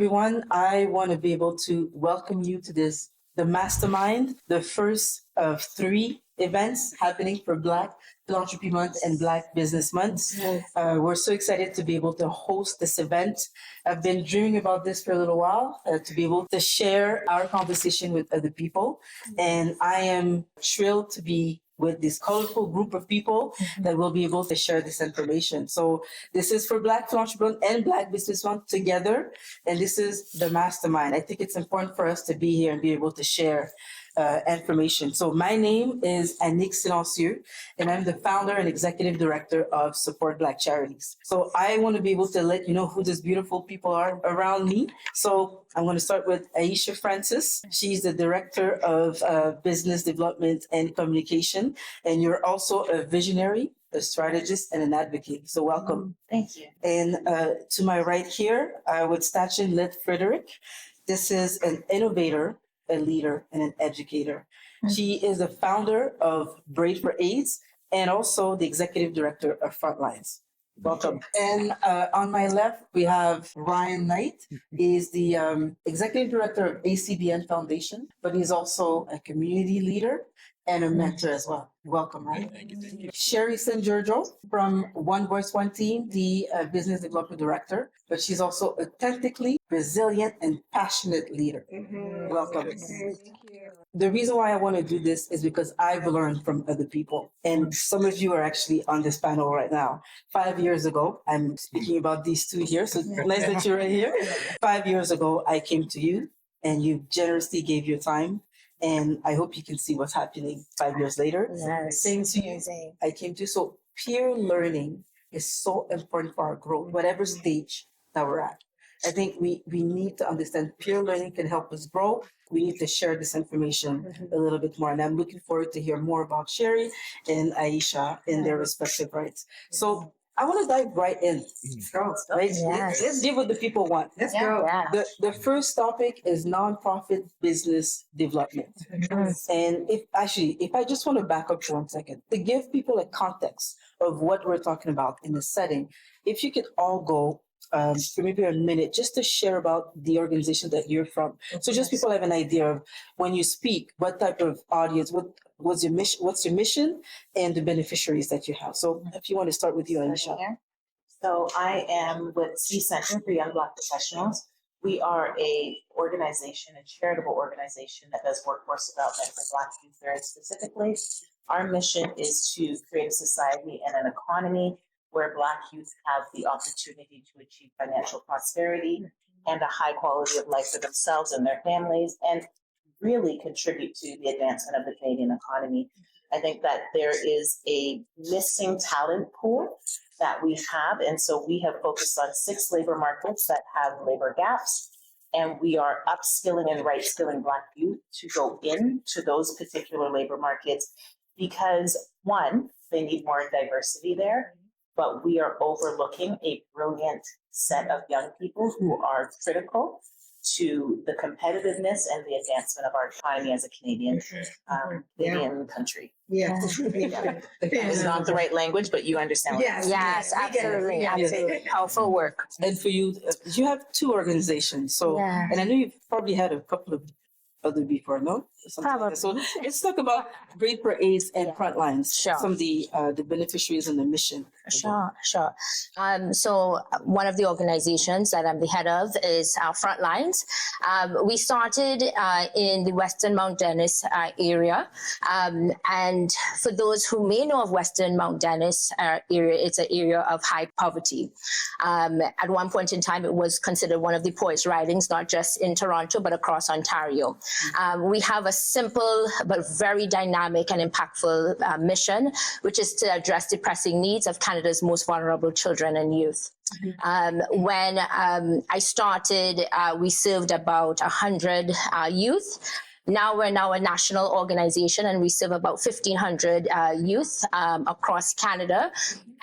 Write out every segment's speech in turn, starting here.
everyone. I want to be able to welcome you to the Mastermind, the first of 3 events happening for Black Philanthropy Month and Black Business Month. We're so excited to be able to host this event. I've been dreaming about this for a little while, to be able to share our conversation with other people. And I am thrilled to be with this colorful group of people that will be able to share this information. So this is for Black Philanthropy Month and Black Business Month together. And this is the Mastermind. I think it's important for us to be here and be able to share information. So my name is Anick Silencieux, and I'm the founder and executive director of Support Black Charities. So I want to be able to let you know who these beautiful people are around me. So I'm going to start with Aisha Francis. She's the director of business development and communication, and you're also a visionary, a strategist, and an advocate. So welcome. Thank you. And to my right here, with Stachin Led Frederick. This is an innovator, a leader, and an educator. She is the founder of Braids and also the executive director of Frontlines. Welcome. And on my left, we have Ryan Knight. He's the executive director of ACBN Foundation, but he's also a community leader and a mentor as well. Welcome, Ryan. Thank you. Sherry San Giorgio from One Voice, One Team, the business development director, but she's also a authentically resilient and passionate leader. Welcome. The reason why I want to do this is because I've learned from other people. And some of you are actually on this panel right now. 5 years ago, I'm speaking about these 2 here, so nice that you're right here. 5 years ago, I came to you and you generously gave your time. And I hope you can see what's happening 5 years later. Yes. Same to you. I came to. So peer learning is so important for our growth, whatever stage that we're at. I think we need to understand peer learning can help us grow. We need to share this information a little bit more. And I'm looking forward to hear more about Sherry and Aisha in their respective rights. So I want to dive right in. Right? Yes. Let's give what the people want. Let's go. Yeah. The first topic is nonprofit business development. And if I just want to back up for 1 second, to give people a context of what we're talking about in the setting, if you could all go for maybe a minute just to share about the organization that you're from. So just people have an idea of when you speak, what type of audience, what's your mission and the beneficiaries that you have. So if you want to start with you, Aisha. So I am with C Center for Young Black Professionals. We are a charitable organization that does workforce development for Black youth very specifically. Our mission is to create a society and an economy where Black youth have the opportunity to achieve financial prosperity and a high quality of life for themselves and their families, and really contribute to the advancement of the Canadian economy. I think that there is a missing talent pool that we have, and so we have focused on 6 labor markets that have labor gaps, and we are upskilling and right-skilling Black youth to go into those particular labor markets because, 1, they need more diversity there, but we are overlooking a brilliant set of young people who are critical to the competitiveness and the advancement of our economy as a Canadian country. Yeah. It's not the right language, but you understand what I'm saying. Yes, absolutely. Absolutely. Powerful work. And for you, you have 2 organizations. So, and I know you've probably had a couple of other before, no? Probably. So let's talk about Braids and Frontlines. Sure. Some of the beneficiaries and the mission. Sure. So one of the organizations that I'm the head of is Frontlines. We started in the Western Mount Dennis area. And for those who may know of Western Mount Dennis area, it's an area of high poverty. At one point in time, it was considered one of the poorest ridings, not just in Toronto, but across Ontario. We have a simple but very dynamic and impactful mission, which is to address the pressing needs of Canada's most vulnerable children and youth. When I started, we served about 100 youth. Now we're a national organization, and we serve about 1,500 youth across Canada,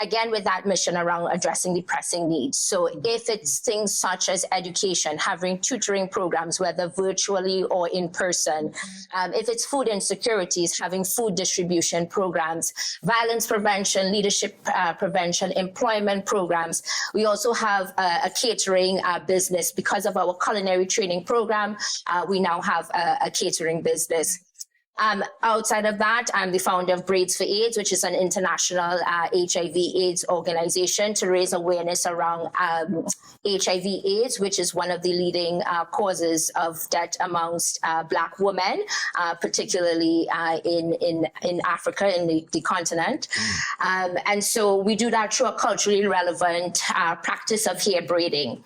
again, with that mission around addressing the pressing needs. So if it's things such as education, having tutoring programs, whether virtually or in person, if it's food insecurities, having food distribution programs, violence prevention, leadership prevention, employment programs. We also have a catering business. Because of our culinary training program, we now have a catering business. Outside of that, I'm the founder of Braids for AIDS, which is an international HIV/AIDS organization to raise awareness around HIV/AIDS, which is one of the leading causes of death amongst Black women, particularly in Africa, in the continent. And so we do that through a culturally relevant practice of hair braiding.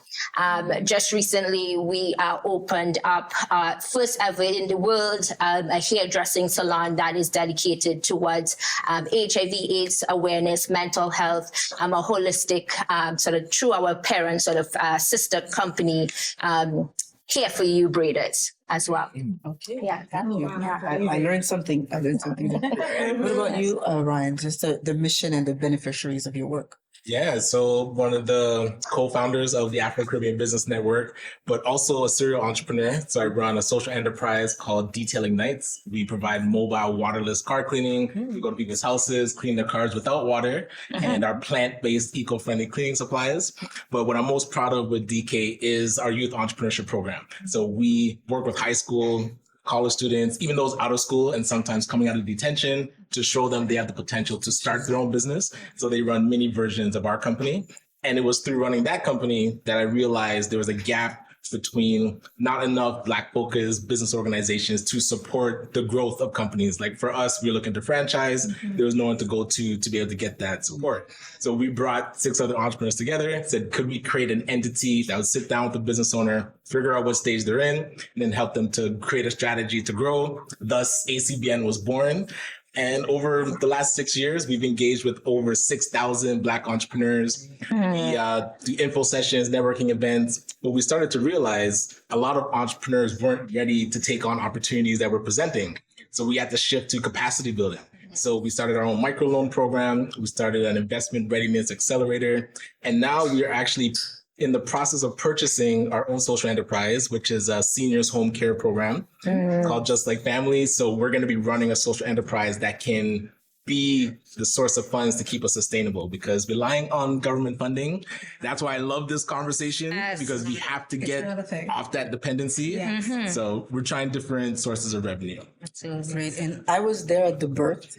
Just recently, we opened up first ever in the world a hairdressing salon that is dedicated towards HIV/AIDS awareness, mental health, a holistic sort of through our parent sort of sister company, Care for You Braiders as well. Okay. Yeah. Thank you. I learned something. What about you, Ryan? Just the mission and the beneficiaries of your work. Yeah, so one of the co-founders of the Afro-Caribbean Business Network, but also a serial entrepreneur. So I run a social enterprise called Detailing Nights. We provide mobile waterless car cleaning. We go to people's houses, clean their cars without water, and our plant-based eco-friendly cleaning supplies. But what I'm most proud of with DK is our youth entrepreneurship program. So we work with high school, college students, even those out of school and sometimes coming out of detention, to show them they have the potential to start their own business. So they run mini versions of our company. And it was through running that company that I realized there was a gap between not enough Black focused business organizations to support the growth of companies. Like for us, we were looking to franchise. There was no one to go to be able to get that support. So we brought 6 other entrepreneurs together, said, could we create an entity that would sit down with the business owner, figure out what stage they're in, and then help them to create a strategy to grow. Thus, ACBN was born. And over the last 6 years, we've engaged with over 6,000 Black entrepreneurs. We do info sessions, networking events. But we started to realize a lot of entrepreneurs weren't ready to take on opportunities that we're presenting. So we had to shift to capacity building. So we started our own microloan program. We started an investment readiness accelerator. And now we are actually in the process of purchasing our own social enterprise, which is a seniors home care program called Just Like Family. So we're going to be running a social enterprise that can be the source of funds to keep us sustainable, because relying on government funding, that's why I love this conversation, because we have to get off that dependency. So we're trying different sources of revenue. That's great. And I was there at the birth.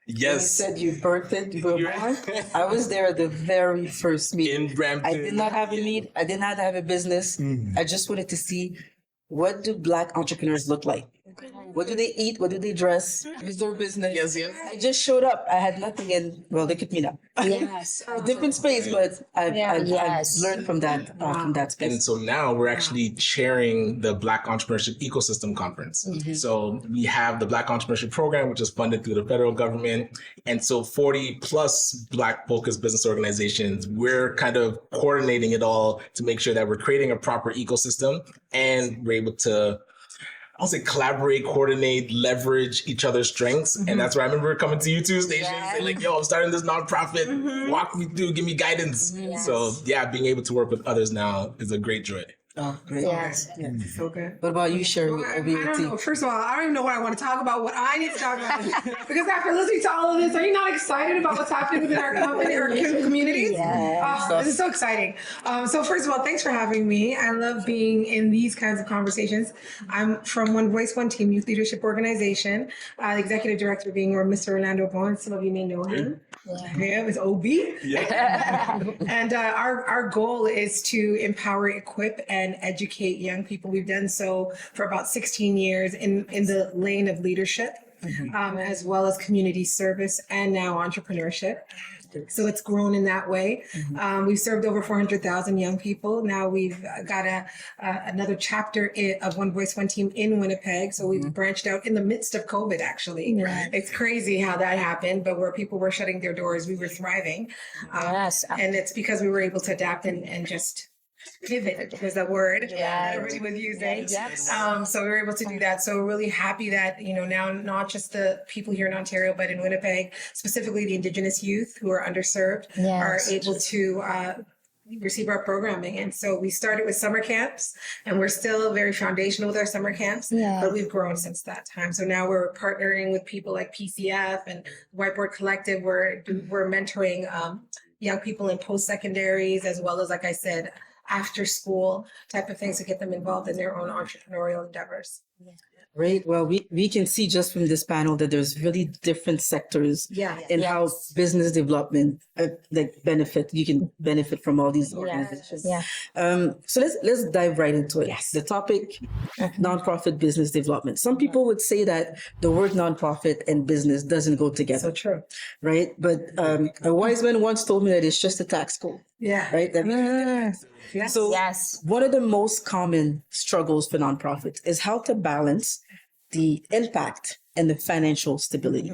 Yes. You said you birthed it, you were born. I was there at the very first meeting. In Brampton. I did not have a need. I did not have a business. I just wanted to see, what do Black entrepreneurs look like? What do they eat? What do they dress? Is their business? Yes. I just showed up. I had nothing, and well, they kicked me out. Yes. A different space, but I've learned from that space. And so now we're actually chairing the Black Entrepreneurship Ecosystem Conference. So we have the Black Entrepreneurship Program, which is funded through the federal government. And so 40 plus Black focused business organizations, we're kind of coordinating it all to make sure that we're creating a proper ecosystem, and we're able to, I'll say, collaborate, coordinate, leverage each other's strengths. And that's where I remember coming to you two stations and like, yo, I'm starting this nonprofit. Walk me through, give me guidance. So yeah, being able to work with others now is a great joy. Oh, great. Yes. So good. What about you, Sherry? I don't know. First of all, I don't even know what I want to talk about, what I need to talk about. Because after listening to all of this, are you not excited about what's happening within our company or communities? Yes. This is so exciting. So first of all, thanks for having me. I love being in these kinds of conversations. I'm from One Voice, One Team Youth Leadership Organization. The executive director being Mr. Orlando Bowen. Some of you may know him. Yeah, it's OB. And our goal is to empower, equip, and educate young people. We've done so for about 16 years in the lane of leadership, as well as community service, and now entrepreneurship. So it's grown in that way. We've served over 400,000 young people. Now we've got another chapter of One Voice, One Team in Winnipeg. So we've branched out in the midst of COVID, actually. It's crazy how that happened, but where people were shutting their doors, we were thriving. And it's because we were able to adapt and just pivot was the word that Yes. everybody was using. Yes. So we were able to do that. So we're really happy that, now not just the people here in Ontario, but in Winnipeg, specifically the Indigenous youth who are underserved, are Yes. able to receive our programming. And so we started with summer camps, and we're still very foundational with our summer camps, Yeah. but we've grown since that time. So now we're partnering with people like PCF and Whiteboard Collective. We're mentoring young people in post-secondaries, as well as, like I said, after school type of things to get them involved in their own entrepreneurial endeavors. Right. Well, we can see just from this panel that there's really different sectors Yeah. in how business development you can benefit from all these organizations. Yeah. So let's dive right into it. Yes. The topic, nonprofit business development. Some people would say that the word nonprofit and business doesn't go together, So true. right? But a wise man once told me that it's just a tax code, Yeah. right? Yes. So Yes. one of the most common struggles for nonprofits is how to balance the impact and the financial stability.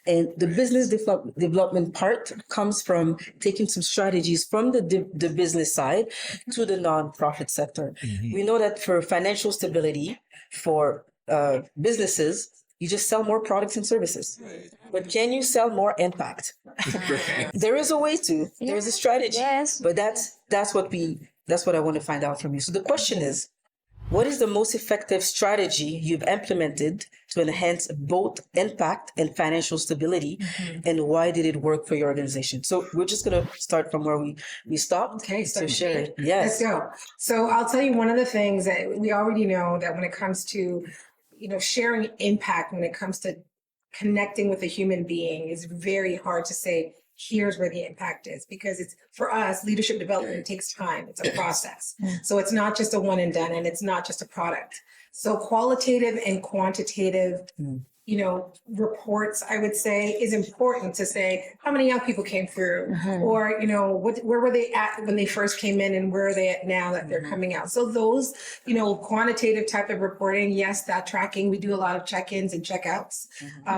And the business development part comes from taking some strategies from the business side to the nonprofit sector. We know that for financial stability, for businesses, you just sell more products and services. But can you sell more impact? There is a way to. There's a strategy. Yes. But that's what I want to find out from you. So the question is, what is the most effective strategy you've implemented to enhance both impact and financial stability? And why did it work for your organization? So we're just going to start from where we stopped. Okay, So start share with it. Yes. Let's go. So I'll tell you one of the things that we already know, that when it comes to, sharing impact, when it comes to connecting with a human being, is very hard to say, here's where the impact is, because it's, for us, leadership development takes time. It's a process. So it's not just a one and done, and it's not just a product. So qualitative and quantitative, reports, I would say, is important to say how many young people came through, or, where were they at when they first came in, and where are they at now that they're coming out. So those, quantitative type of reporting, yes, that tracking, we do a lot of check-ins and check-outs,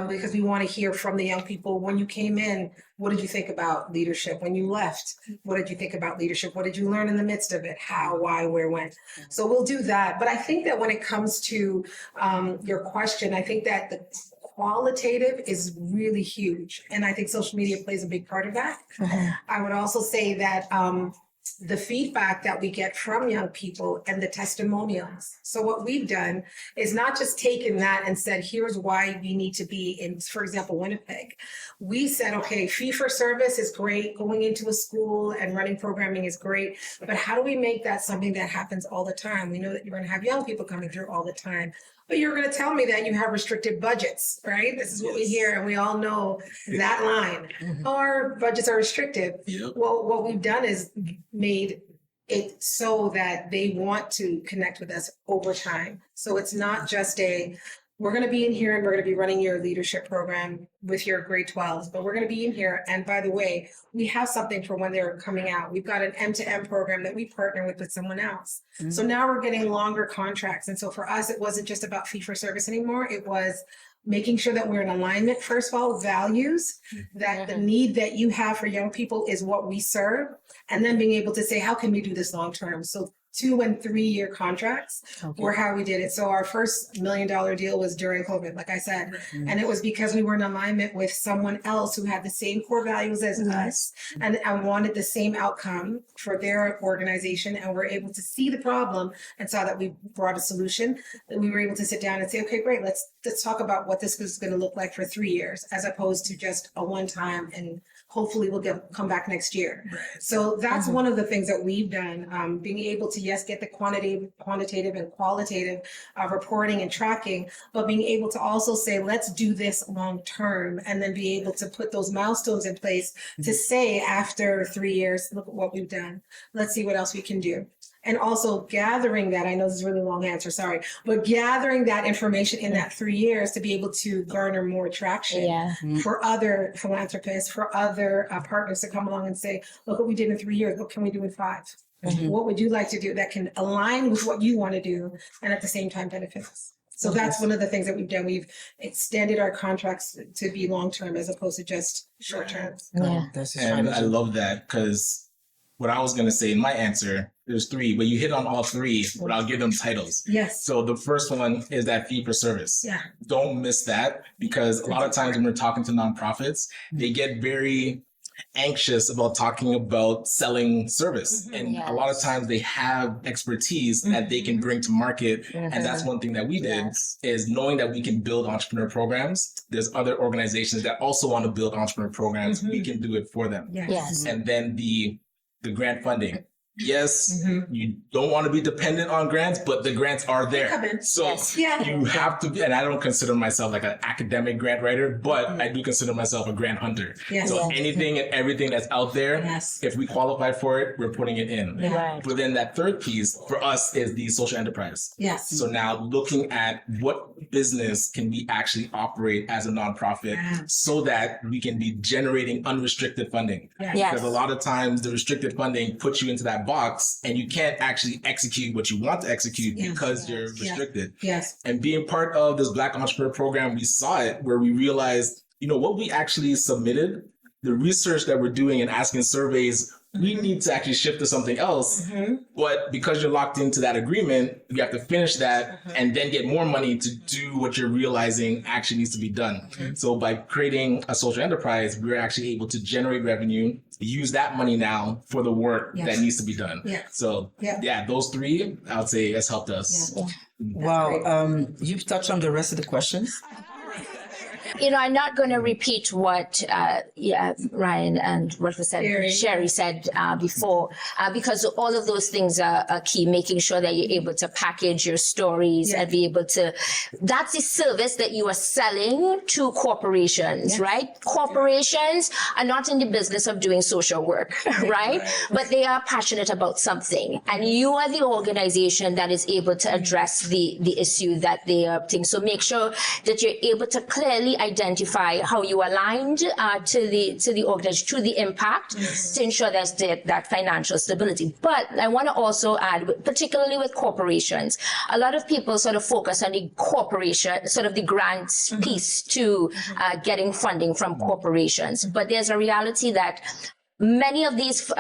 because we want to hear from the young people. When you came in, what did you think about leadership? When you left, what did you think about leadership? What did you learn in the midst of it? How, why, where, when? So we'll do that. But I think that when it comes to your question, I think that the qualitative is really huge. And I think social media plays a big part of that. I would also say that the feedback that we get from young people and the testimonials. So what we've done is not just taken that and said, here's why we need to be in, for example, Winnipeg. We said, okay, fee for service is great. Going into a school and running programming is great. But how do we make that something that happens all the time? We know that you're going to have young people coming through all the time. But you're going to tell me that you have restricted budgets, right? This is what we hear, and we all know that line. Our budgets are restricted. Well, what we've done is made it so that they want to connect with us over time. So it's not just we're going to be in here and we're going to be running your leadership program with your grade 12s, but we're going to be in here. And by the way, we have something for when they're coming out. We've got an M2M program that we partner with someone else. So now we're getting longer contracts. And so for us, it wasn't just about fee for service anymore. It was making sure that we're in alignment, first of all, values, that the need that you have for young people is what we serve. And then being able to say, how can we do this long term? So 2- and 3-year contracts were how we did it. So our first $1 million deal was during COVID, like I said, and it was because we were in alignment with someone else who had the same core values as us and wanted the same outcome for their organization, and were able to see the problem and saw that we brought a solution. That we were able to sit down and say, okay, great, let's talk about what this is going to look like for 3 years, as opposed to just a one time and hopefully we'll come back next year. So that's one of the things that we've done, being able to, yes, get the quantitative and qualitative reporting and tracking, but being able to also say, let's do this long term, and then be able to put those milestones in place to say, after 3 years, look at what we've done. Let's see what else we can do. And also gathering that, I know this is a really long answer, sorry, but gathering that information in that 3 years to be able to garner more traction for other philanthropists, for other partners to come along and say, look what we did in 3 years, what can we do in 5? What would you like to do that can align with what you want to do and at the same time benefit us? So that's one of the things that we've done. We've extended our contracts to be long-term as opposed to just short-term. And I love that, because what I was going to say in my answer There's three, but you hit on all three, but I'll give them titles. Yes. So the first one is that fee for service. Yeah. Don't miss that, because a lot of times when we're talking to nonprofits, they get very anxious about talking about selling service. And a lot of times they have expertise that they can bring to market. And that's one thing that we did is knowing that we can build entrepreneur programs. There's other organizations that also want to build entrepreneur programs. We can do it for them. Yes. And then the grant funding. Yes, you don't want to be dependent on grants, but the grants are there. So you have to be, and I don't consider myself like an academic grant writer, but I do consider myself a grant hunter. So anything and everything that's out there, if we qualify for it, we're putting it in. But then that third piece for us is the social enterprise. So now looking at what business can we actually operate as a nonprofit so that we can be generating unrestricted funding. Because a lot of times the restricted funding puts you into that box and you can't actually execute what you want to execute because you're restricted. And being part of this Black Entrepreneur Program, we saw it where we realized, you know, what we actually submitted, the research that we're doing and asking surveys, we need to actually shift to something else. But because you're locked into that agreement, you have to finish that and then get more money to do what you're realizing actually needs to be done. So by creating a social enterprise, we're actually able to generate revenue, use that money now for the work that needs to be done. So those three, I would say, has helped us. Wow. You've touched on the rest of the questions. You know, I'm not going to repeat what Ryan and what was said, Sherry said before, because all of those things are key, making sure that you're able to package your stories and be able to, that's the service that you are selling to corporations, right? Corporations are not in the business of doing social work, right? But they are passionate about something. And you are the organization that is able to address the issue that they are thinking. So make sure that you're able to clearly identify how you aligned to the organization, to the impact, to ensure there's that financial stability. But I want to also add, particularly with corporations, a lot of people sort of focus on the corporation, sort of the grants piece to getting funding from corporations. But there's a reality that many of these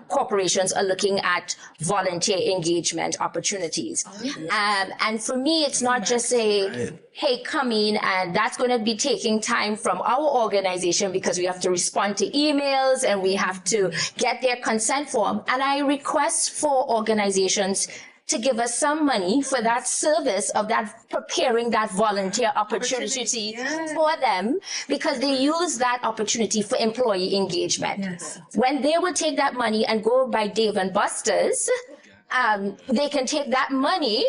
corporations are looking at volunteer engagement opportunities. And for me, it's not just hey, come in, and that's going to be taking time from our organization because we have to respond to emails and we have to get their consent form. And I request for organizations to give us some money for that service of that preparing that volunteer opportunity for them, because they use that opportunity for employee engagement. When they will take that money and go by Dave and Buster's, they can take that money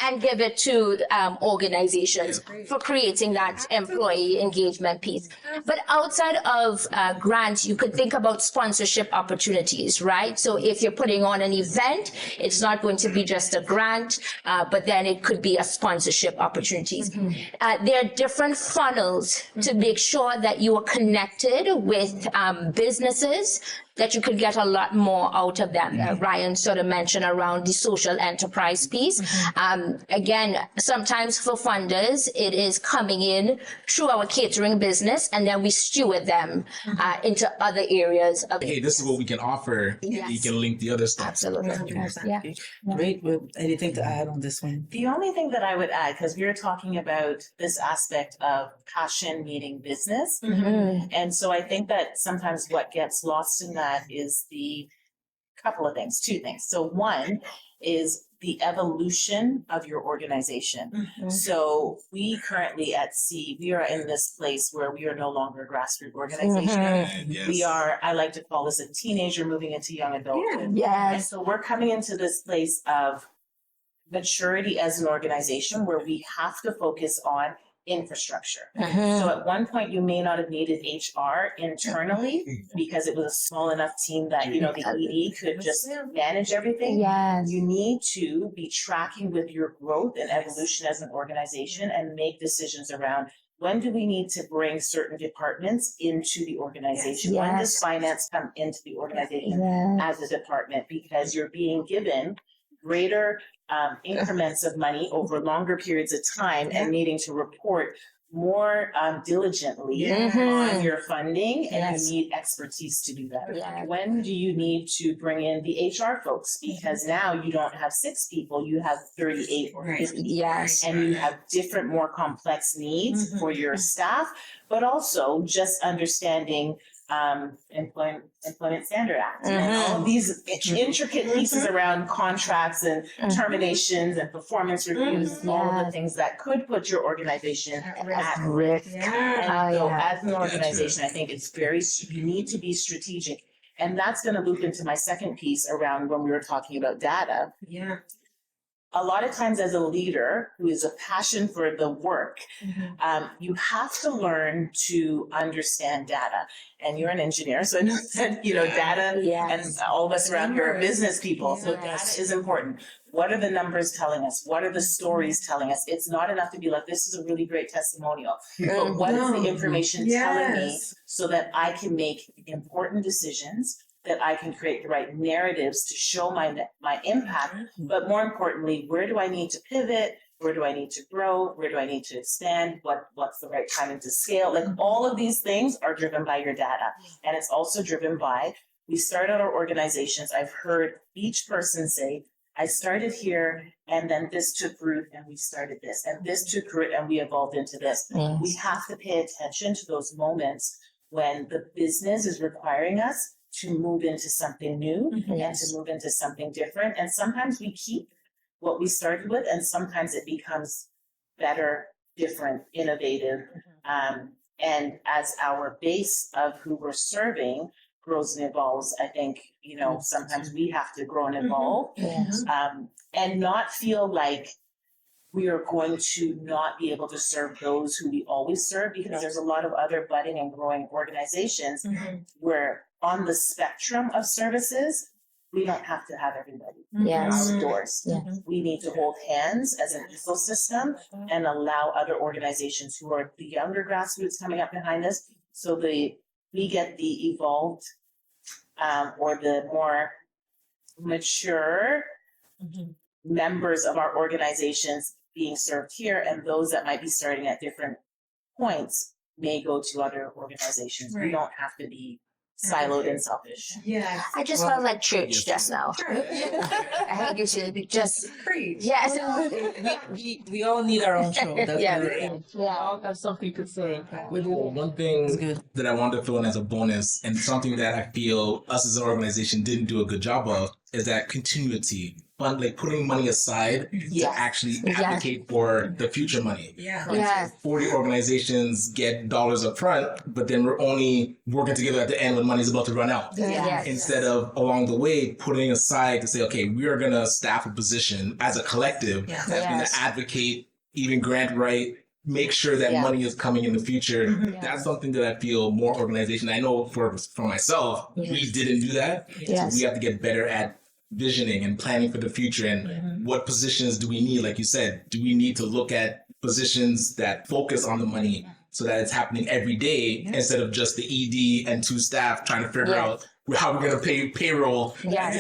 and give it to organizations for creating that employee engagement piece. But outside of grants, you could think about sponsorship opportunities, right? So if you're putting on an event, it's not going to be just a grant, but then it could be a sponsorship opportunities. There are different funnels to make sure that you are connected with businesses, that you could get a lot more out of them. Ryan sort of mentioned around the social enterprise piece. Again, sometimes for funders, it is coming in through our catering business, and then we steward them into other areas of hey, this is what we can offer. You can link the other stuff. Absolutely. Yeah. Great. Well, anything to add on this one? The only thing that I would add, because we were talking about this aspect of passion meeting business. And so I think that sometimes what gets lost in that is the couple of things, two things. So one is the evolution of your organization. So we currently at C, we are in this place where we are no longer a grassroots organization. We are, I like to call this a teenager moving into young adulthood. And so we're coming into this place of maturity as an organization where we have to focus on infrastructure. So at one point you may not have needed HR internally because it was a small enough team that, you know, the ED could just manage everything. You need to be tracking with your growth and evolution as an organization and make decisions around when do we need to bring certain departments into the organization? When does finance come into the organization as a department? Because you're being given greater increments of money over longer periods of time and needing to report more diligently on your funding, and you need expertise to do that. Yeah. When do you need to bring in the HR folks? Because now you don't have 6 people, you have 38 or 50. Yes. And you have different, more complex needs for your staff, but also just understanding Employment Standard Act and all of these intricate pieces around contracts and terminations and performance reviews, all of the things that could put your organization at risk. And so as an organization, I think it's you need to be strategic. And that's going to loop into my second piece around when we were talking about data. Yeah. A lot of times as a leader who is a passion for the work, you have to learn to understand data. And you're an engineer, so data, and all of us around here are business people. So data is important. What are the numbers telling us? What are the stories telling us? It's not enough to be like, this is a really great testimonial. But what is the information telling me so that I can make important decisions, that I can create the right narratives to show my impact, but more importantly, where do I need to pivot? Where do I need to grow? Where do I need to expand? What's the right timing to scale? Like all of these things are driven by your data. And it's also driven by, we start out our organizations, I've heard each person say, I started here and then this took root and we started this and this took root and we evolved into this. Yes. We have to pay attention to those moments when the business is requiring us to move into something new and to move into something different. And sometimes we keep what we started with, and sometimes it becomes better, different, innovative. And as our base of who we're serving grows and evolves, I think, sometimes we have to grow and evolve and not feel like we are going to not be able to serve those who we always serve, because there's a lot of other budding and growing organizations where on the spectrum of services, we don't have to have everybody outdoors. We need to hold hands as an ecosystem and allow other organizations who are the younger grassroots coming up behind us, so we get the evolved or the more mature members of our organizations being served here, and those that might be starting at different points may go to other organizations. We don't have to be siloed and selfish. Yeah. I just felt like church just now. I think you should be just Preach. yes. We all need our own show. That's Yeah. all have something to say. One thing that I wanted to throw in as a bonus, and something that I feel us as an organization didn't do a good job of, is that continuity. Like putting money aside to actually advocate for the future money. Yeah. 40 organizations get dollars up front, but then we're only working together at the end when money's about to run out. Yes. Instead of along the way putting aside to say, okay, we are going to staff a position as a collective that's going to advocate, even grant write, make sure that money is coming in the future. That's something that I feel more organization. I know for myself, we didn't do that. So we have to get better at visioning and planning for the future, and what positions do we need? Like you said, do we need to look at positions that focus on the money so that it's happening every day instead of just the ED and 2 staff trying to figure out how we're going to pay payroll. Because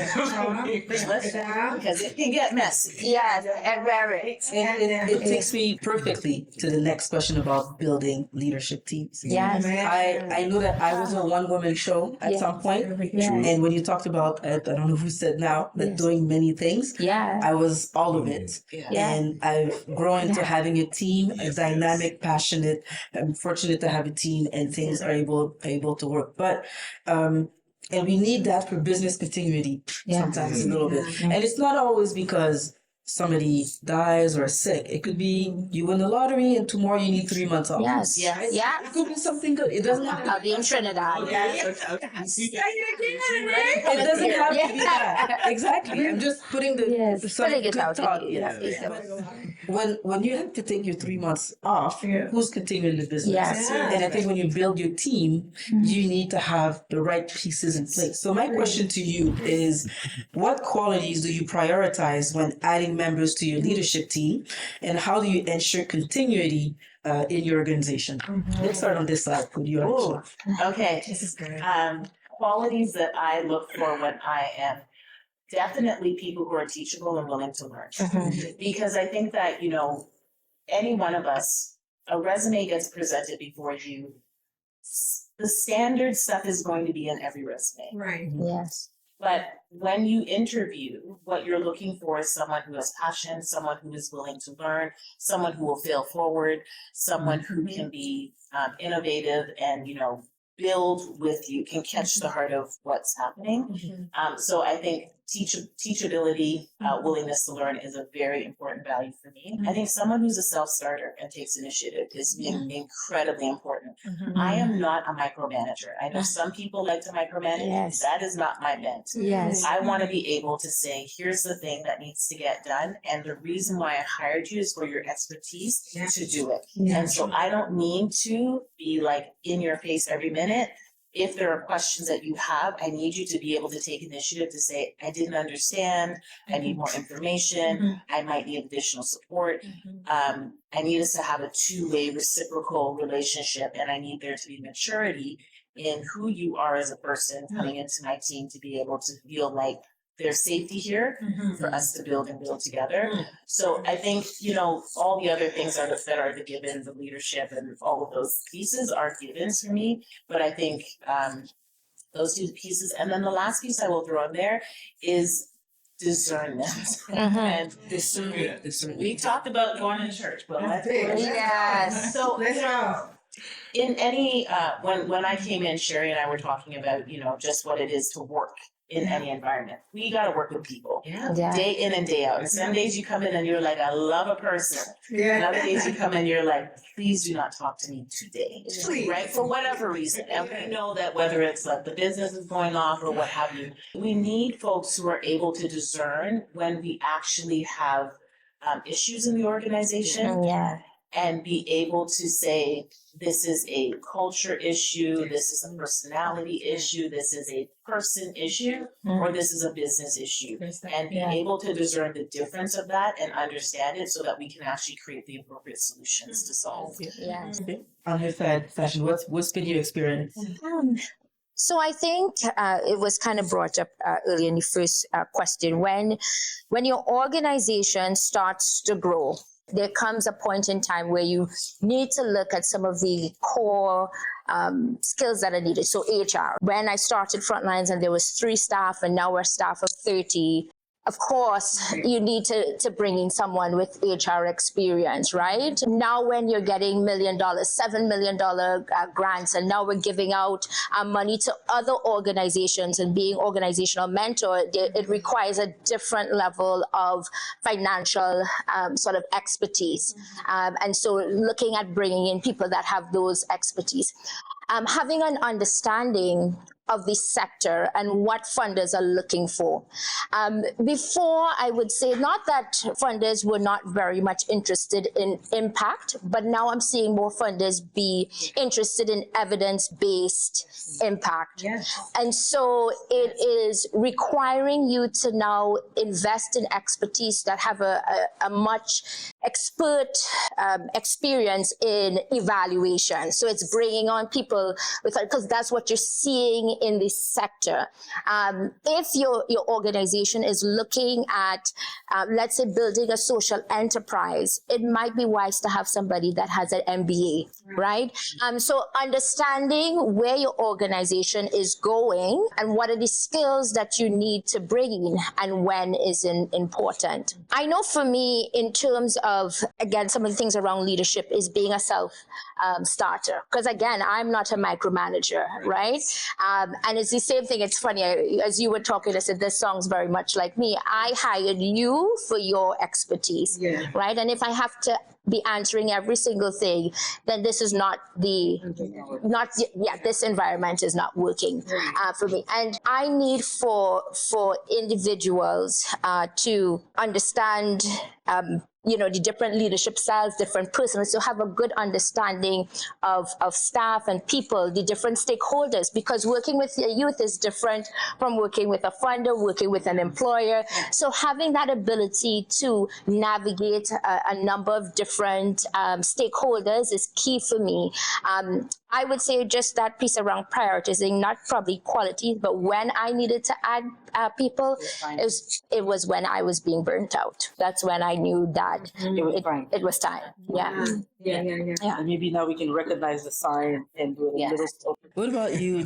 it can get messy. Yes, and very. It takes me perfectly to the next question about building leadership teams. Yes. I know that I was a one-woman show at some point, and when you talked about, I don't know who said now, that doing many things, I was all of it. And I've grown into having a team, a dynamic, passionate. I'm fortunate to have a team, and things are able to work. But and we need that for business continuity sometimes a little bit. And it's not always because somebody dies or is sick. It could be you win the lottery and tomorrow you need 3 months off. It could be something good. It doesn't have to I'll be in Trinidad. It doesn't have to be that. Exactly. I'm just putting Putting it out. When you have to take your 3 months off, who's continuing the business? And I think when you build your team, you need to have the right pieces in place. So my question to you is, what qualities do you prioritize when adding members to your leadership team, and how do you ensure continuity in your organization? Let's start on this side. Okay. This is good. Qualities that I look for when I am definitely people who are teachable and willing to learn. Because I think that, any one of us a resume gets presented before you, the standard stuff is going to be in every resume. Right. Yes. But when you interview, what you're looking for is someone who has passion, someone who is willing to learn, someone who will fail forward, someone who can be innovative and, build with you, can catch the heart of what's happening. So I think teachability, willingness to learn is a very important value for me. I think someone who's a self-starter and takes initiative is incredibly important. I am not a micromanager. I know some people like to micromanage. Yes. That is not my bent. Yes. I want to be able to say, here's the thing that needs to get done. And the reason why I hired you is for your expertise to do it. And so I don't need to be like in your face every minute. If there are questions that you have, I need you to be able to take initiative to say, I didn't understand, I need more information, I might need additional support. I need us to have a two-way reciprocal relationship, and I need there to be maturity in who you are as a person coming into my team to be able to feel like there's safety here for us to build together. So I think, all the other things that are the givens of leadership and all of those pieces are givens for me. But I think those two pieces. And then the last piece I will throw in there is discernment. And discernment. We talked about going to church, but let's go to church. Yes. So, Let's go. in any, when I came in, Sherry and I were talking about, just what it is to work in any environment. We got to work with people day in and day out. And some days you come in and you're like, I love a person. And other days you come in, you're like, please do not talk to me today. Please. Right? For whatever reason. And we know that whether it's like the business is going off or what have you, we need folks who are able to discern when we actually have issues in the organization. And be able to say, this is a culture issue, this is a personality issue, this is a person issue, or this is a business issue. And be able to discern the difference of that and understand it so that we can actually create the appropriate solutions to solve. On your side, Fashion, what's been your experience? So I think it was kind of brought up earlier in the first question. When your organization starts to grow, there comes a point in time where you need to look at some of the core skills that are needed. So HR. When I started Frontlines and there was 3 staff and now we're a staff of 30, of course, you need to bring in someone with HR experience, right? Now when you're getting $1 million, $7 million grants, and now we're giving out money to other organizations and being organizational mentor, it requires a different level of financial sort of expertise. And so looking at bringing in people that have those expertise. Having an understanding of the sector and what funders are looking for. Before, I would say not that funders were not very much interested in impact, but now I'm seeing more funders be interested in evidence-based impact. And so it is requiring you to now invest in expertise that have a much expert experience in evaluation. So it's bringing on people because that's what you're seeing in this sector. If your organization is looking at, let's say, building a social enterprise, it might be wise to have somebody that has an MBA, right? So understanding where your organization is going and what are the skills that you need to bring in and when is important. I know for me, in terms of, again, some of the things around leadership is being a self-starter. Because again, I'm not a micromanager, right? And it's the same thing. It's funny, as you were talking, I said, this song's very much like me. I hired you for your expertise, right? And if I have to be answering every single thing, then this is this environment is not working for me. And I need for individuals to understand the different leadership styles, different persons, to have a good understanding of staff and people, the different stakeholders, because working with the youth is different from working with a funder, working with an employer. So having that ability to navigate a number of different stakeholders is key for me. I would say just that piece around prioritizing, not probably quality, but when I needed to add people, it was when I was being burnt out. That's when I knew that it was time. Yeah. And maybe now we can recognize the sign and do it a little slower. What about you?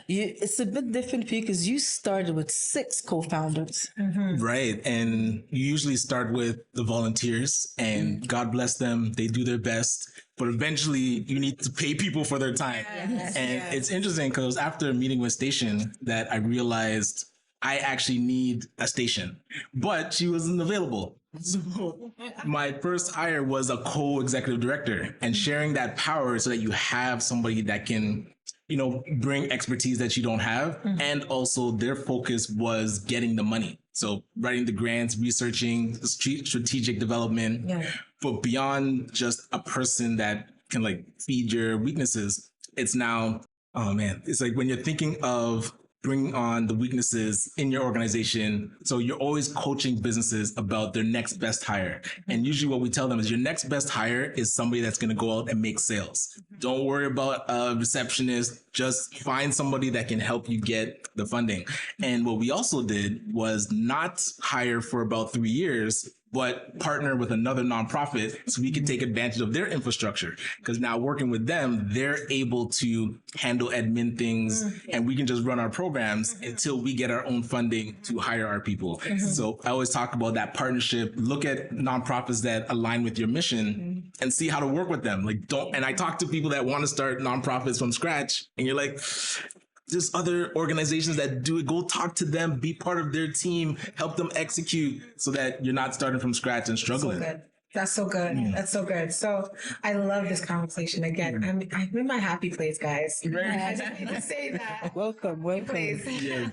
It's a bit different for you because you started with 6 co-founders. Right. And you usually start with the volunteers, and God bless them. They do their best. But eventually you need to pay people for their time. It's interesting because after a meeting with Station that I realized I actually need a Station, but she wasn't available. So my first hire was a co-executive director, and sharing that power so that you have somebody that can, bring expertise that you don't have. And also their focus was getting the money. So writing the grants, researching strategic development, but beyond just a person that can feed your weaknesses, it's now, it's like when you're thinking of bringing on the weaknesses in your organization. So you're always coaching businesses about their next best hire. And usually what we tell them is your next best hire is somebody that's going to go out and make sales. Don't worry about a receptionist. Just find somebody that can help you get the funding. And what we also did was not hire for about 3 years, but partner with another nonprofit so we can take advantage of their infrastructure. Because now working with them, they're able to handle admin things and we can just run our programs until we get our own funding to hire our people. So I always talk about that partnership. Look at nonprofits that align with your mission and see how to work with them. And I talk to people that want to start nonprofits from scratch, and you're like, there's other organizations that do it. Go talk to them, be part of their team, help them execute so that you're not starting from scratch and struggling. That's so good. That's so good. So I love this conversation. Again, I'm in my happy place, guys. I just need to say that. Welcome. Please.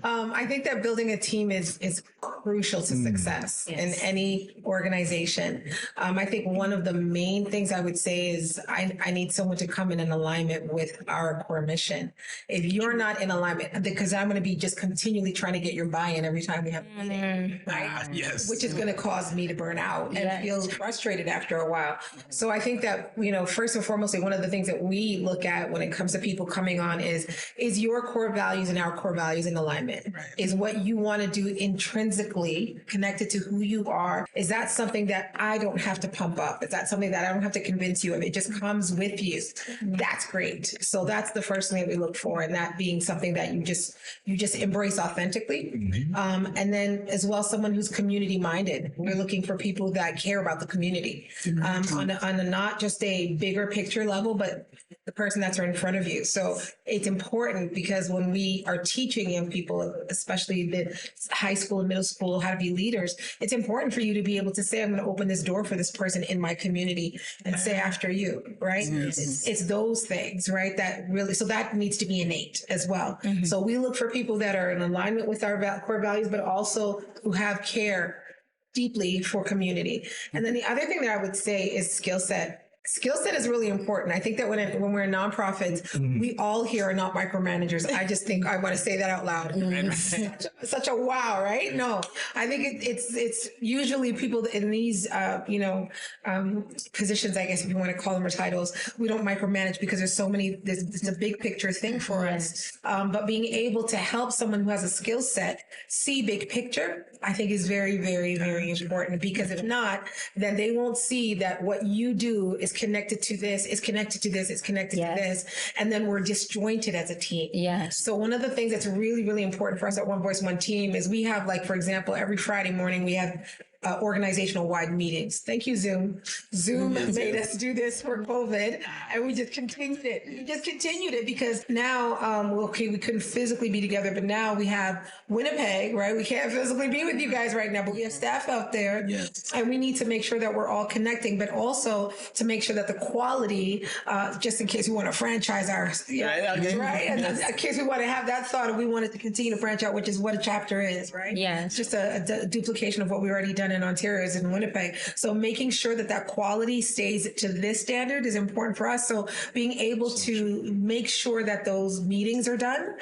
I think that building a team is crucial to success in any organization. I think one of the main things I would say is I need someone to come in alignment with our core mission. If you're not in alignment, because I'm going to be just continually trying to get your buy-in every time we have a meeting, right? Which is going to cause me to burn out and feel frustrated after a while. So I think that, first and foremost, one of the things that we look at when it comes to people coming on is your core values and our core values in alignment? Is what you want to do intrinsically connected to who you are? Is that something that I don't have to pump up? Is that something that I don't have to convince you of? It just comes with you. That's great. So that's the first thing that we look for, and that being something that you just embrace authentically. And then as well, someone who's community minded. We're looking for people that care about the community. On a not just a bigger picture level, but the person that's right in front of you. So it's important because when we are teaching young people, especially the high school and middle school, how to be leaders, it's important for you to be able to say, I'm going to open this door for this person in my community and say after you, right? It's those things, right? That really, so that needs to be innate as well. So we look for people that are in alignment with our core values, but also who have care deeply for community. And then the other thing that I would say is skill set. Skill set is really important. I think that when we're nonprofits, we all here are not micromanagers. I just think I want to say that out loud. Such a wow, right? No, I think it's usually people in these positions, I guess if you want to call them, or titles. We don't micromanage because there's so many. It's a big picture thing for us. But being able to help someone who has a skill set see big picture, I think is very, very, very important. Because if not, then they won't see that what you do is connected to this, is connected to this, is connected to this, and then we're disjointed as a team. So one of the things that's really, really important for us at One Voice, One Team is we have, for example, every Friday morning we have organizational wide meetings. Thank you, Zoom. Zoom made us do this for COVID, and we just continued it. We just continued it because now, we couldn't physically be together, but now we have Winnipeg, right? We can't physically be with you guys right now, but we have staff out there, and we need to make sure that we're all connecting, but also to make sure that the quality, just in case we want to franchise ours, right? And in case we want to have that thought, and we wanted to continue to franchise, which is what a chapter is, right? It's just a duplication of what we already done in Ontario is in Winnipeg. So making sure that that quality stays to this standard is important for us. So being able to make sure that those meetings are done.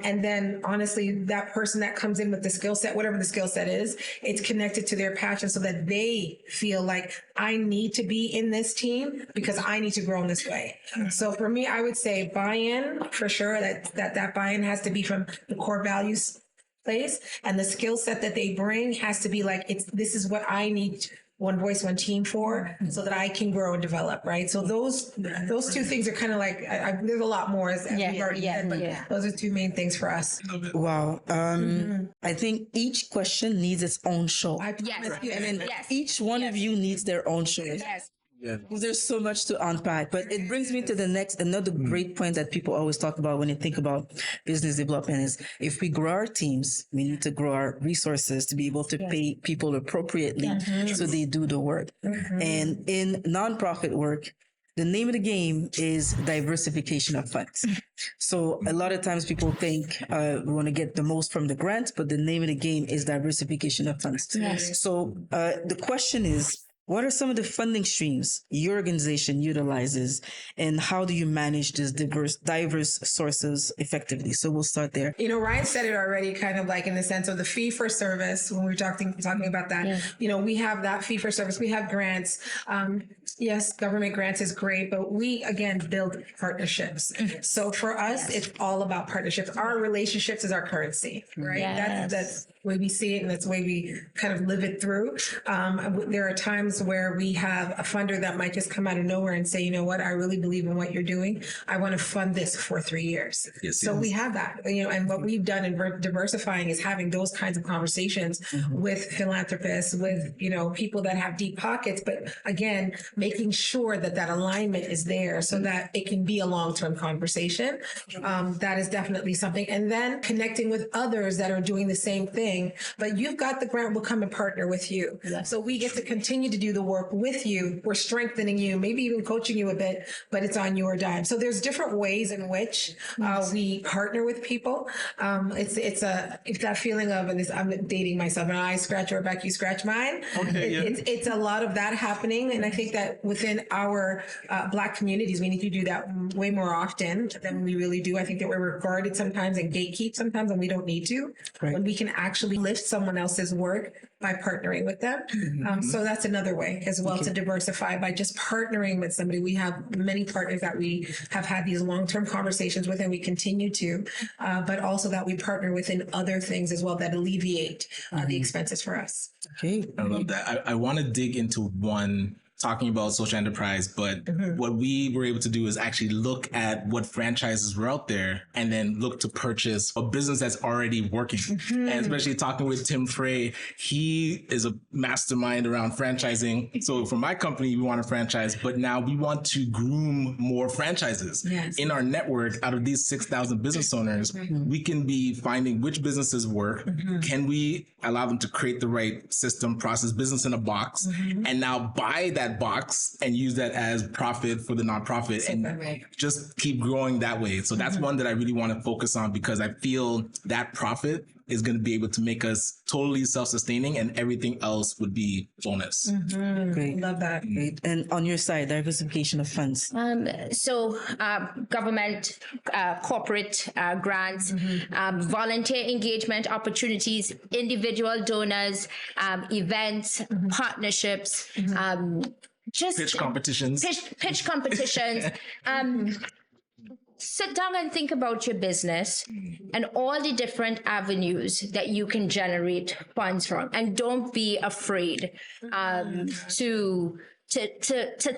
And then honestly, that person that comes in with the skill set, whatever the skill set is, it's connected to their passion so that they feel like I need to be in this team because I need to grow in this way. So for me, I would say buy-in for sure, that buy-in has to be from the core values place, and the skill set that they bring has to be like, this is what I need one voice, one team for, so that I can grow and develop, right? So those two things are kind of like, there's a lot more as we've already said, but those are two main things for us. Wow. I think each question needs its own show. Yes. And then Yes. each one of you needs their own show. Yes. Because there's so much to unpack. But it brings me to another great point that people always talk about when they think about business development is if we grow our teams, we need to grow our resources to be able to pay people appropriately so they do the work. And in nonprofit work, the name of the game is diversification of funds. So a lot of times people think we want to get the most from the grants, but the name of the game is diversification of funds. Yes. So the question is, what are some of the funding streams your organization utilizes, and how do you manage these diverse sources effectively? So we'll start there. You know, Ryan said it already, kind of like in the sense of the fee for service. When we were talking about that, you know, we have that fee for service. We have grants. Yes, government grants is great, but we again build partnerships. So for us, it's all about partnerships. Our relationships is our currency, right? Yes. That's the way we see it, and that's the way we kind of live it through. There are times where we have a funder that might just come out of nowhere and say, you know what, I really believe in what you're doing. I want to fund this for 3 years. So we have that, you know, and what we've done in Diversifying is having those kinds of conversations with philanthropists, with, you know, people that have deep pockets, but again, making sure that that alignment is there so that it can be a long-term conversation. That is definitely something. And then connecting with others that are doing the same thing, but you've got the grant, we'll come and partner with you. So we get to continue to do the work with you. We're strengthening you, maybe even coaching you a bit, but it's on your dime. So there's different ways in which we partner with people. It's that feeling of, and I'm dating myself, and I scratch your back, you scratch mine. It's a lot of that happening. And I think that within our Black communities, we need to do that way more often than we really do. I think that we're regarded sometimes and gatekeep sometimes, and we don't need to. When we can actually lift someone else's work by partnering with them. So that's another way as well to diversify, by just partnering with somebody. We have many partners that we have had these long-term conversations with, and we continue to, but also that we partner within other things as well that alleviate the expenses for us. Okay. I love that. I want to dig into one talking about social enterprise, but what we were able to do is actually look at what franchises were out there and then look to purchase a business that's already working. And especially talking with Tim Frey, he is a mastermind around franchising. So for my company, we want to franchise, but now we want to groom more franchises. In our network. Out of these 6,000 business owners, we can be finding which businesses work. Can we allow them to create the right system, process, business in a box, and now buy that box and use that as profit for the nonprofit and just keep growing that way. So that's one that I really want to focus on, because I feel that profit is going to be able to make us totally self-sustaining, and everything else would be bonus. Great. Love that. Great. And on your side, diversification of funds. So government, corporate grants, volunteer engagement opportunities, individual donors, events, partnerships, just Pitch competitions. Pitch competitions. Sit down and think about your business and all the different avenues that you can generate funds from, and don't be afraid to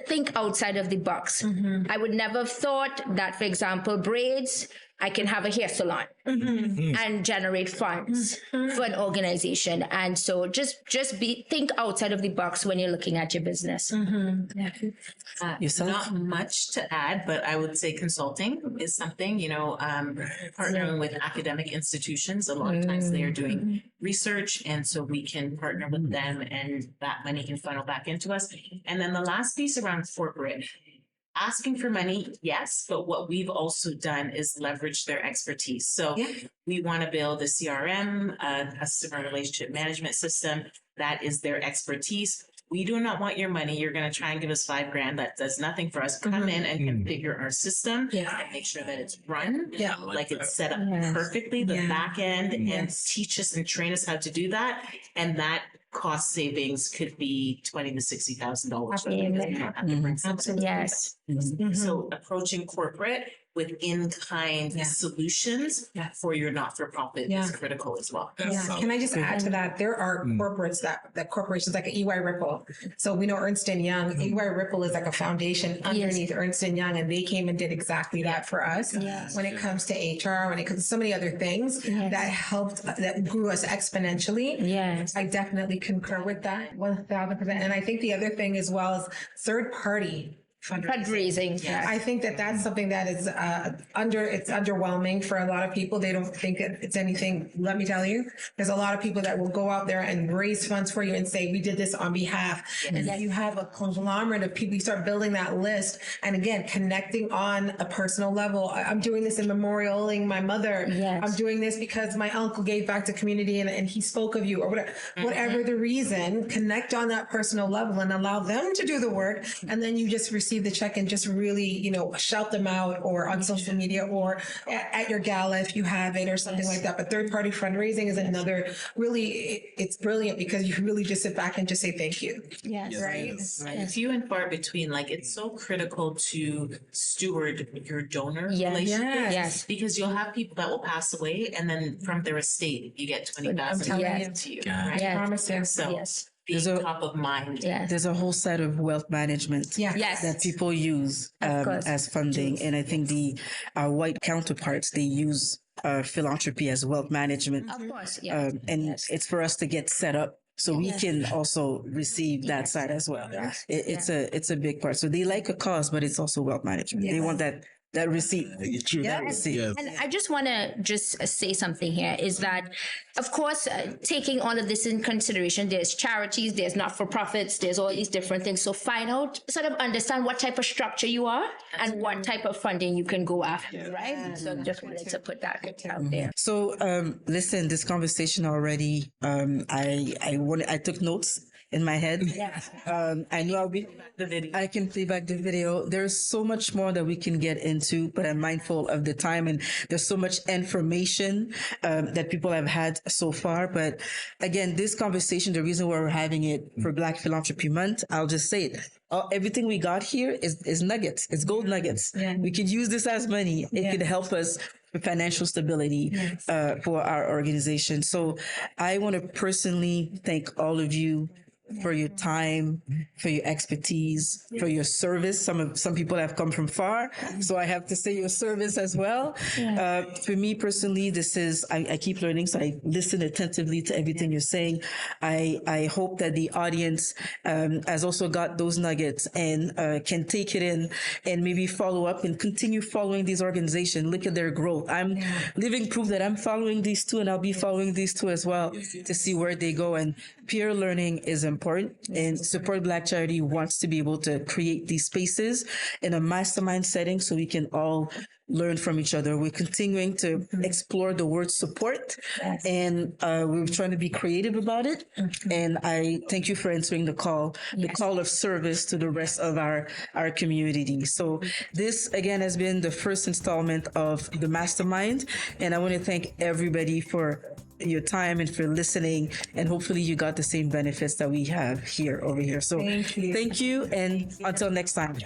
think outside of the box. I would never have thought that, for example, Braids, I can have a hair salon and generate funds for an organization. And so just think outside of the box when you're looking at your business. Yourself? Not much to add, but I would say consulting is something, you know, partnering with academic institutions. A lot of times they are doing research, and so we can partner with them, and that money can funnel back into us. And then the last piece around corporate. Asking for money, yes, but what we've also done is leverage their expertise. So we want to build a CRM, customer relationship management system. that is their expertise. We do not want your money. You're going to try and give us $5,000. That does nothing for us. Come in and configure our system and make sure that it's run like it's set up perfectly, the back end, and teach us and train us how to do that. And that cost savings could be $20,000 to $60,000. Absolutely. Yes. So approaching corporate with in-kind solutions for your not-for-profit is critical as well. Can I just add to that? There are corporates that corporations like EY Ripple. So we know Ernst & Young. EY Ripple is like a foundation underneath Ernst & Young, and they came and did exactly that for us. When it comes to HR, when it comes to so many other things that helped, that grew us exponentially. I definitely concur with that 1,000%. And I think the other thing as well is third-party fundraising. I think that that's something that is it's underwhelming for a lot of people. They don't think that it's anything. Let me tell you, there's a lot of people that will go out there and raise funds for you and say, we did this on behalf. And then you have a conglomerate of people. You start building that list. And again, connecting on a personal level. I'm doing this in memorialing my mother. I'm doing this because my uncle gave back to community and he spoke of you, or whatever, whatever the reason. Connect on that personal level and allow them to do the work. And then you just receive the check and just really, shout them out, or on social media, or at your gala if you have it, or something like that. But third-party fundraising is another it's brilliant, because you really just sit back and just say thank you. Right? Few and far between. Like, it's so critical to steward your donor relationships, because you'll have people that will pass away, and then from their estate you get $20,000 to you. Right? I promise you. So being top of mind. There's a whole set of wealth management that people use as funding. And I think our white counterparts, they use philanthropy as wealth management. Of course, it's for us to get set up so we can also receive that side as well. It's a big part. So they like a cause, but it's also wealth management. They want that receipt. That receipt. And I just want to say something here is that, of course, taking all of this in consideration, there's charities, there's not-for-profits, there's all these different things. So find out, sort of understand what type of structure you are and what type of funding you can go after, right? So just wanted to put that out there. So listen, this conversation already, I took notes in my head. I know I can play back the video. There's so much more that we can get into, but I'm mindful of the time, and there's so much information that people have had so far. But again, this conversation, the reason why we're having it for Black Philanthropy Month, I'll just say it. Everything we got here is nuggets. It's gold nuggets. We could use this as money. It could help us with financial stability for our organization. So I want to personally thank all of you for your time, for your expertise, for your service. Some people have come from far, so I have to say your service as well. For me personally, this is, I keep learning, so I listen attentively to everything you're saying. I hope that the audience has also got those nuggets and can take it in and maybe follow up and continue following these organizations. Look at their growth. I'm living proof that I'm following these two, and I'll be following these two as well to see where they go. And peer learning is important, and Support Black Charity wants to be able to create these spaces in a mastermind setting so we can all learn from each other. We're continuing to explore the word support, and we're trying to be creative about it. And I thank you for answering the call of service to the rest of our community. So this again has been the first installment of the Mastermind, and I want to thank everybody for your time and for listening, and hopefully you got the same benefits that we have over here. So thank you, and until next time.